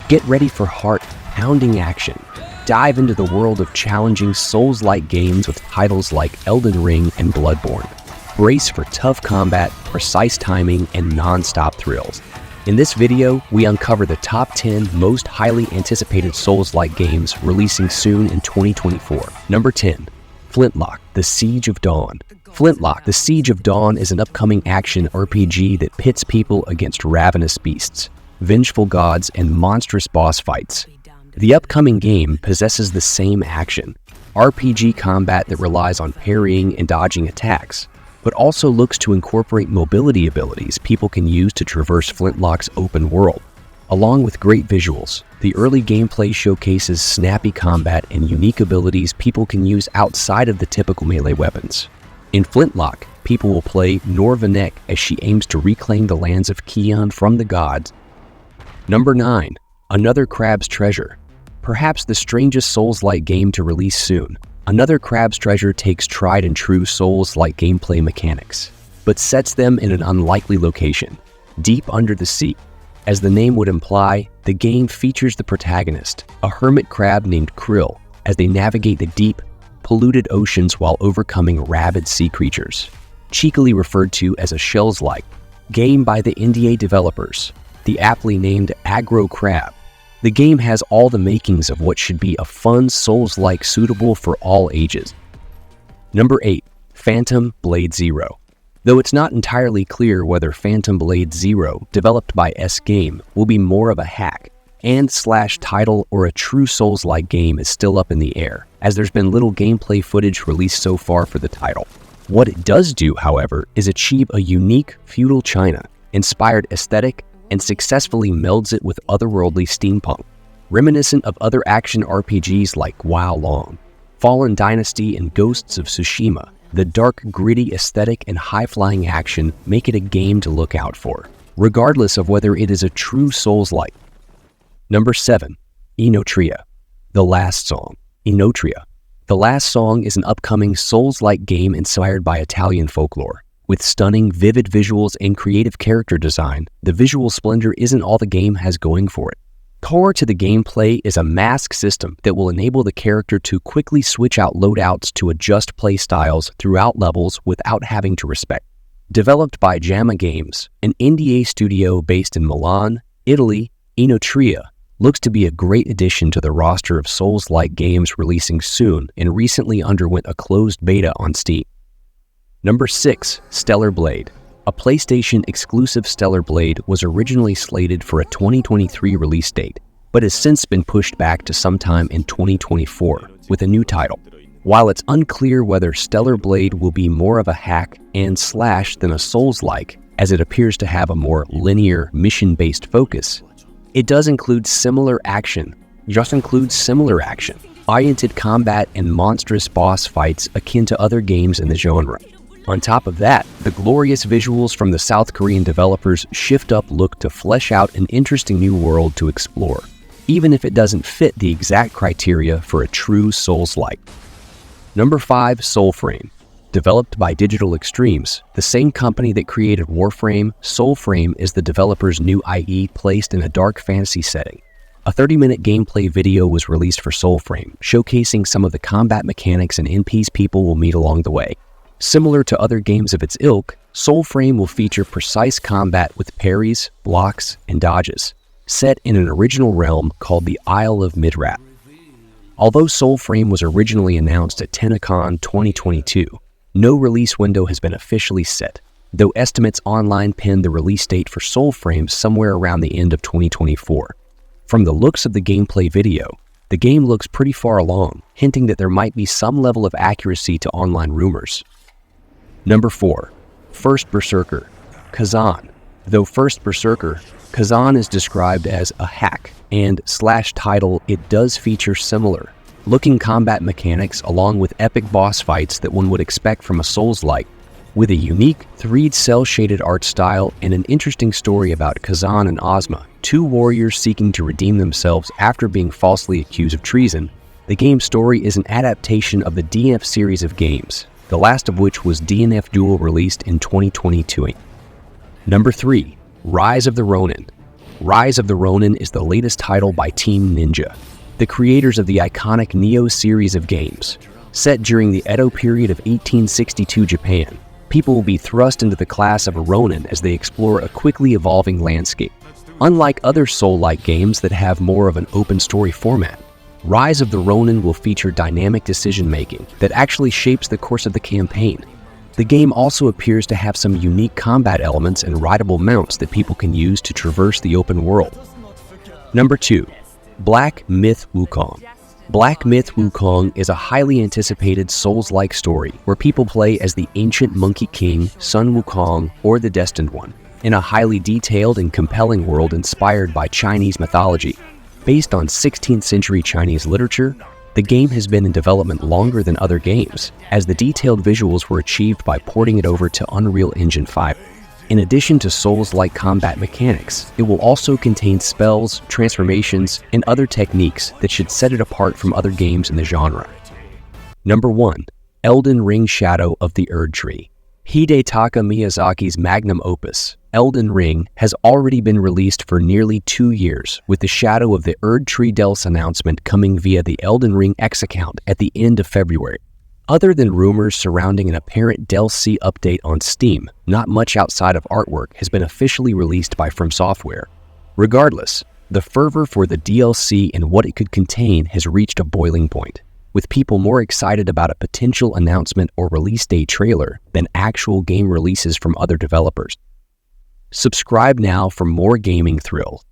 Get ready for heart-pounding action. Dive into the world of challenging Souls-like games with titles like Elden Ring and Bloodborne. Brace for tough combat, precise timing, and non-stop thrills. In this video, we uncover the top 10 most highly anticipated Souls-like games releasing soon in 2024. Number 10. Flintlock, The Siege of Dawn. Flintlock, The Siege of Dawn is an upcoming action RPG that pits people against ravenous beasts, vengeful gods, and monstrous boss fights. The upcoming game possesses the same action, RPG combat that relies on parrying and dodging attacks, but also looks to incorporate mobility abilities people can use to traverse Flintlock's open world. Along with great visuals, the early gameplay showcases snappy combat and unique abilities people can use outside of the typical melee weapons. In Flintlock, people will play Norvanek as she aims to reclaim the lands of Khazan from the gods. Number 9. Another Crab's Treasure. Perhaps the strangest Souls-like game to release soon. Another Crab's Treasure takes tried and true Souls-like gameplay mechanics, but sets them in an unlikely location, deep under the sea. As the name would imply, the game features the protagonist, a hermit crab named Krill, as they navigate the deep, polluted oceans while overcoming rabid sea creatures. Cheekily referred to as a Soulslike game by the NDA developers, the aptly named Aggro Crab. The game has all the makings of what should be a fun Souls-like suitable for all ages. Number 8. Phantom Blade Zero. Though it's not entirely clear whether Phantom Blade Zero, developed by S-Game, will be more of a hack and / title or a true Souls-like game is still up in the air, as there's been little gameplay footage released so far for the title. What it does do, however, is achieve a unique feudal China-inspired aesthetic and successfully melds it with otherworldly steampunk, reminiscent of other action RPGs like Wo Long, Fallen Dynasty, and Ghosts of Tsushima. The dark, gritty aesthetic and high-flying action make it a game to look out for, regardless of whether it is a true Souls-like. Number 7. Enotria, The Last Song. Enotria, The Last Song is an upcoming Souls-like game inspired by Italian folklore. With stunning, vivid visuals and creative character design, the visual splendor isn't all the game has going for it. Core to the gameplay is a mask system that will enable the character to quickly switch out loadouts to adjust play styles throughout levels without having to respect. Developed by JAMA Games, an NDA studio based in Milan, Italy, Enotria looks to be a great addition to the roster of Souls-like games releasing soon and recently underwent a closed beta on Steam. Number 6. Stellar Blade. A PlayStation-exclusive Stellar Blade was originally slated for a 2023 release date, but has since been pushed back to sometime in 2024 with a new title. While it's unclear whether Stellar Blade will be more of a hack and / than a Souls-like, as it appears to have a more linear, mission-based focus, it does include similar action, oriented combat, and monstrous boss fights akin to other games in the genre. On top of that, the glorious visuals from the South Korean developers Shift Up look to flesh out an interesting new world to explore, even if it doesn't fit the exact criteria for a true Souls-like. Number 5. Soulframe. Developed by Digital Extremes, the same company that created Warframe, Soulframe is the developer's new IE placed in a dark fantasy setting. A 30-minute gameplay video was released for Soulframe, showcasing some of the combat mechanics and NPCs people will meet along the way. Similar to other games of its ilk, Soulframe will feature precise combat with parries, blocks, and dodges, set in an original realm called the Isle of Midrath. Although Soulframe was originally announced at TennoCon 2022, no release window has been officially set, though estimates online pin the release date for Soulframe somewhere around the end of 2024. From the looks of the gameplay video, the game looks pretty far along, hinting that there might be some level of accuracy to online rumors. Number 4. First Berserker, Kazan. Though First Berserker, Kazan is described as a hack and / title, it does feature similar looking combat mechanics along with epic boss fights that one would expect from a Souls-like, with a unique 3D cel-shaded art style and an interesting story about Khazan and Ozma, two warriors seeking to redeem themselves after being falsely accused of treason. The game's story is an adaptation of the DNF series of games, the last of which was DNF Duel, released in 2022. Number 3. Rise of the Ronin. Rise of the Ronin is the latest title by Team Ninja, the creators of the iconic Neo series of games. Set during the Edo period of 1862 Japan, people will be thrust into the class of a Ronin as they explore a quickly evolving landscape. Unlike other Soul-like games that have more of an open story format, Rise of the Ronin will feature dynamic decision-making that actually shapes the course of the campaign. The game also appears to have some unique combat elements and rideable mounts that people can use to traverse the open world. Number 2. Black Myth Wukong. Black Myth Wukong is a highly anticipated Souls-like story where people play as the ancient Monkey King, Sun Wukong, or the Destined One, in a highly detailed and compelling world inspired by Chinese mythology. Based on 16th century Chinese literature, the game has been in development longer than other games, as the detailed visuals were achieved by porting it over to Unreal Engine 5. In addition to Souls-like combat mechanics, it will also contain spells, transformations, and other techniques that should set it apart from other games in the genre. Number 1. Elden Ring Shadow of the Erd Tree. Hidetaka Miyazaki's magnum opus, Elden Ring, has already been released for nearly 2 years, with the Shadow of the Erd Tree DLC announcement coming via the Elden Ring X account at the end of February. Other than rumors surrounding an apparent DLC update on Steam, not much outside of artwork has been officially released by From Software. Regardless, the fervor for the DLC and what it could contain has reached a boiling point, with people more excited about a potential announcement or release date trailer than actual game releases from other developers. Subscribe now for more gaming thrill.